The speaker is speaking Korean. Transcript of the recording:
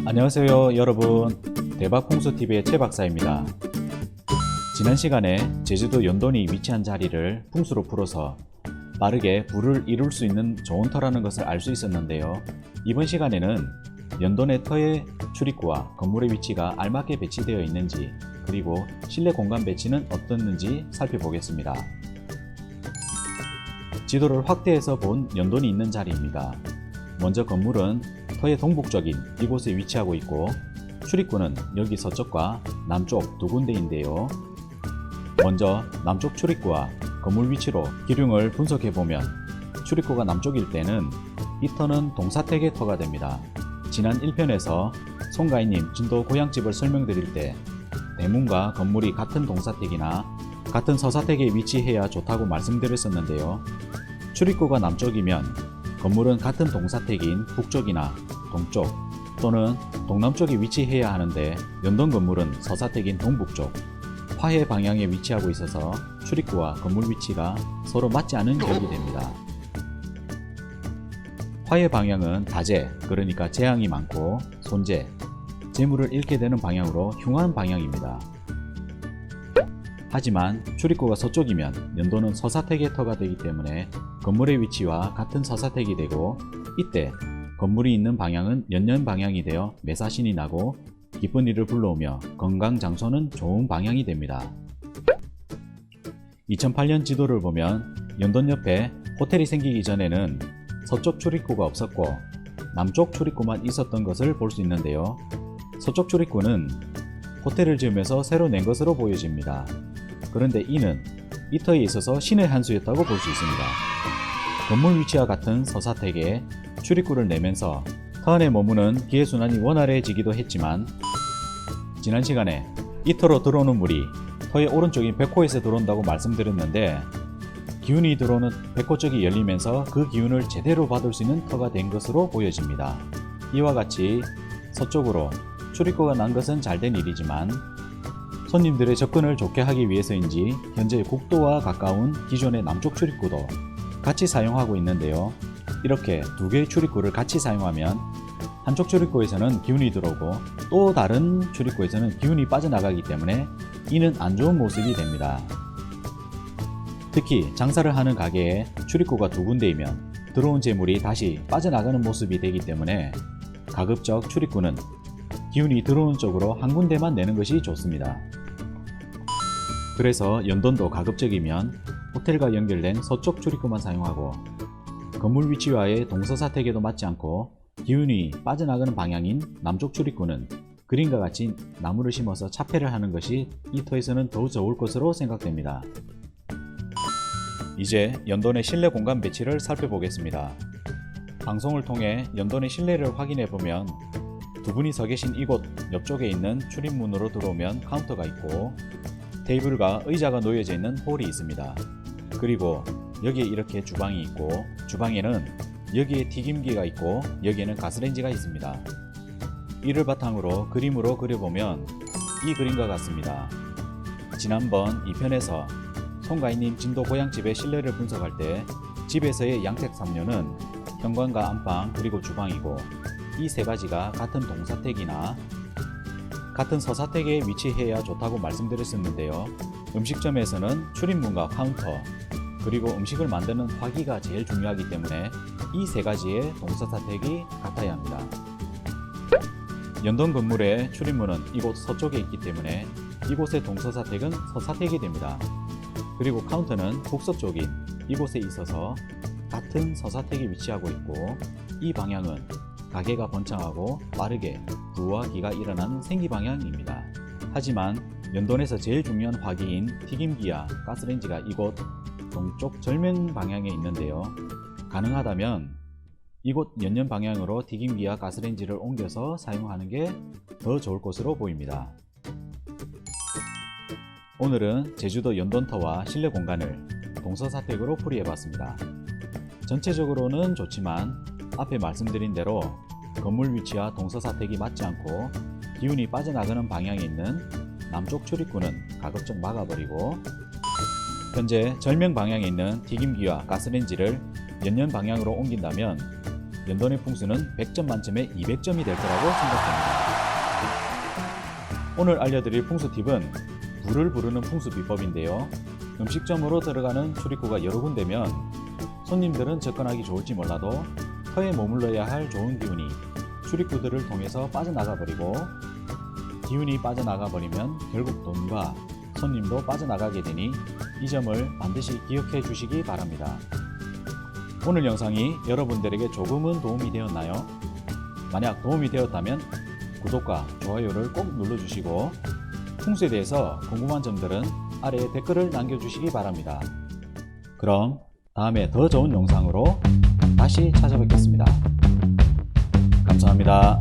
안녕하세요 여러분, 대박풍수TV의 최박사입니다. 지난 시간에 제주도 연돈이 위치한 자리를 풍수로 풀어서 빠르게 불을 이룰 수 있는 좋은 터라는 것을 알 수 있었는데요. 이번 시간에는 연돈의 터의 출입구와 건물의 위치가 알맞게 배치되어 있는지, 그리고 실내 공간 배치는 어떻는지 살펴보겠습니다. 지도를 확대해서 본 연돈이 있는 자리입니다. 먼저 건물은 터의 동북쪽인 이곳에 위치하고 있고, 출입구는 여기 서쪽과 남쪽 두 군데인데요. 먼저 남쪽 출입구와 건물 위치로 기륭을 분석해보면, 출입구가 남쪽일 때는 이 터는 동사택의 터가 됩니다. 지난 1편에서 송가인님 진도 고향집을 설명드릴 때 대문과 건물이 같은 동사택이나 같은 서사택에 위치해야 좋다고 말씀드렸었는데요. 출입구가 남쪽이면 건물은 같은 동사택인 북쪽이나 동쪽 또는 동남쪽에 위치해야 하는데, 연돈 건물은 서사택인 동북쪽, 화해 방향에 위치하고 있어서 출입구와 건물 위치가 서로 맞지 않은 격이 됩니다. 화해 방향은 다재, 그러니까 재앙이 많고 손재, 재물을 잃게 되는 방향으로 흉한 방향입니다. 하지만 출입구가 서쪽이면 연돈은 서사택의 터가 되기 때문에 건물의 위치와 같은 서사택이 되고, 이때 건물이 있는 방향은 연년 방향이 되어 매사신이 나고 기쁜 일을 불러오며 건강 장소는 좋은 방향이 됩니다. 2008년 지도를 보면 연돈 옆에 호텔이 생기기 전에는 서쪽 출입구가 없었고 남쪽 출입구만 있었던 것을 볼 수 있는데요. 서쪽 출입구는 호텔을 지으면서 새로 낸 것으로 보여집니다. 그런데 이는 이 터에 있어서 신의 한 수였다고 볼 수 있습니다. 건물 위치와 같은 서사택에 출입구를 내면서 터 안에 머무는 기회순환이 원활해지기도 했지만, 지난 시간에 이 터로 들어오는 물이 터의 오른쪽인 백호에서 들어온다고 말씀드렸는데, 기운이 들어오는 백호 쪽이 열리면서 그 기운을 제대로 받을 수 있는 터가 된 것으로 보여집니다. 이와 같이 서쪽으로 출입구가 난 것은 잘된 일이지만, 손님들의 접근을 좋게 하기 위해서인지 현재 국도와 가까운 기존의 남쪽 출입구도 같이 사용하고 있는데요. 이렇게 두 개의 출입구를 같이 사용하면 한쪽 출입구에서는 기운이 들어오고 또 다른 출입구에서는 기운이 빠져나가기 때문에 이는 안 좋은 모습이 됩니다. 특히 장사를 하는 가게에 출입구가 두 군데이면 들어온 재물이 다시 빠져나가는 모습이 되기 때문에 가급적 출입구는 기운이 들어오는 쪽으로 한 군데만 내는 것이 좋습니다. 그래서 연돈도 가급적이면 호텔과 연결된 서쪽 출입구만 사용하고, 건물 위치와의 동서사택에도 맞지 않고 기운이 빠져나가는 방향인 남쪽 출입구는 그림과 같이 나무를 심어서 차폐를 하는 것이 이 터에서는 더 좋을 것으로 생각됩니다. 이제 연돈의 실내 공간 배치를 살펴보겠습니다. 방송을 통해 연돈의 실내를 확인해 보면, 두 분이 서 계신 이곳 옆쪽에 있는 출입문으로 들어오면 카운터가 있고, 테이블과 의자가 놓여져 있는 홀이 있습니다. 그리고 여기에 이렇게 주방이 있고, 주방에는 여기에 튀김기가 있고 여기에는 가스레인지가 있습니다. 이를 바탕으로 그림으로 그려보면 이 그림과 같습니다. 지난번 2편에서 송가인님 진도 고향집의 실내를 분석할 때 집에서의 양택 3료는 현관과 안방 그리고 주방이고, 이 세 가지가 같은 동사택이나 같은 서사택에 위치해야 좋다고 말씀드렸었는데요. 음식점에서는 출입문과 카운터 그리고 음식을 만드는 화기가 제일 중요하기 때문에 이 세 가지의 동서사택이 같아야 합니다. 연돈 건물의 출입문은 이곳 서쪽에 있기 때문에 이곳의 동서사택은 서사택이 됩니다. 그리고 카운터는 북서쪽인 이곳에 있어서 같은 서사택에 위치하고 있고, 이 방향은 가게가 번창하고 빠르게 부와 기가 일어나는 생기 방향입니다. 하지만 연돈에서 제일 중요한 화기인 튀김기와 가스레인지가 이곳 동쪽 절면 방향에 있는데요. 가능하다면 이곳 연년 방향으로 튀김기와 가스레인지를 옮겨서 사용하는 게 더 좋을 것으로 보입니다. 오늘은 제주도 연돈터와 실내 공간을 동서사택으로 풀이해봤습니다. 전체적으로는 좋지만 앞에 말씀드린 대로 건물 위치와 동서사택이 맞지 않고 기운이 빠져나가는 방향에 있는 남쪽 출입구는 가급적 막아버리고, 현재 절명 방향에 있는 튀김기와 가스레인지를 연년 방향으로 옮긴다면 연돈의 풍수는 100점 만점에 200점이 될 거라고 생각합니다. 오늘 알려드릴 풍수 팁은 불을 부르는 풍수 비법인데요. 음식점으로 들어가는 출입구가 여러 군데면 손님들은 접근하기 좋을지 몰라도 터에 머물러야 할 좋은 기운이 출입구들을 통해서 빠져나가 버리고, 기운이 빠져나가 버리면 결국 돈과 손님도 빠져나가게 되니 이 점을 반드시 기억해 주시기 바랍니다. 오늘 영상이 여러분들에게 조금은 도움이 되었나요? 만약 도움이 되었다면 구독과 좋아요를 꼭 눌러주시고, 풍수에 대해서 궁금한 점들은 아래에 댓글을 남겨주시기 바랍니다. 그럼 다음에 더 좋은 영상으로 다시 찾아뵙겠습니다. 감사합니다.